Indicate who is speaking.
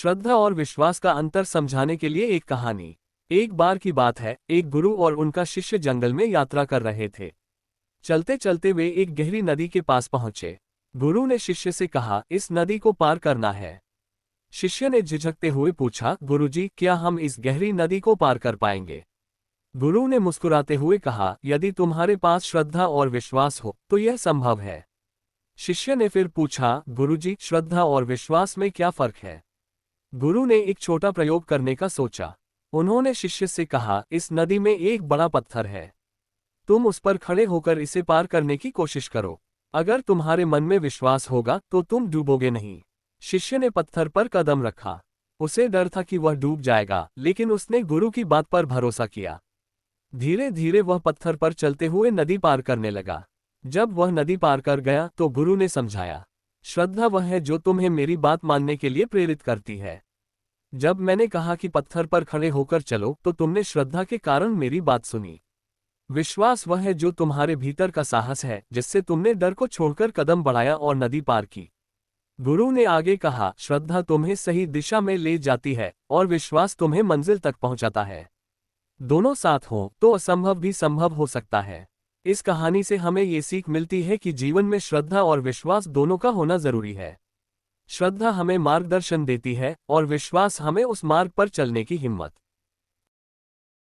Speaker 1: श्रद्धा और विश्वास का अंतर समझाने के लिए एक कहानी। एक बार की बात है, एक गुरु और उनका शिष्य जंगल में यात्रा कर रहे थे। चलते चलते वे एक गहरी नदी के पास पहुंचे। गुरु ने शिष्य से कहा, इस नदी को पार करना है। शिष्य ने झिझकते हुए पूछा, गुरुजी, क्या हम इस गहरी नदी को पार कर पाएंगे? गुरु ने मुस्कुराते हुए कहा, यदि तुम्हारे पास श्रद्धा और विश्वास हो तो यह संभव है। शिष्य ने फिर पूछा, गुरुजी, श्रद्धा और विश्वास में क्या फर्क है? गुरु ने एक छोटा प्रयोग करने का सोचा। उन्होंने शिष्य से कहा, इस नदी में एक बड़ा पत्थर है। तुम उस पर खड़े होकर इसे पार करने की कोशिश करो। अगर तुम्हारे मन में विश्वास होगा तो तुम डूबोगे नहीं। शिष्य ने पत्थर पर कदम रखा। उसे डर था कि वह डूब जाएगा, लेकिन उसने गुरु की बात पर भरोसा किया। धीरे धीरे वह पत्थर पर चलते हुए नदी पार करने लगा। जब वह नदी पार कर गया तो गुरु ने समझाया, श्रद्धा वह है जो तुम्हें मेरी बात मानने के लिए प्रेरित करती है। जब मैंने कहा कि पत्थर पर खड़े होकर चलो तो तुमने श्रद्धा के कारण मेरी बात सुनी। विश्वास वह है जो तुम्हारे भीतर का साहस है, जिससे तुमने डर को छोड़कर कदम बढ़ाया और नदी पार की। गुरु ने आगे कहा, श्रद्धा तुम्हें सही दिशा में ले जाती है और विश्वास तुम्हें मंजिल तक पहुंचाता है। दोनों साथ हों तो असंभव भी संभव हो सकता है। इस कहानी से हमें ये सीख मिलती है कि जीवन में श्रद्धा और विश्वास दोनों का होना जरूरी है। श्रद्धा हमें मार्गदर्शन देती है और विश्वास हमें उस मार्ग पर चलने की हिम्मत।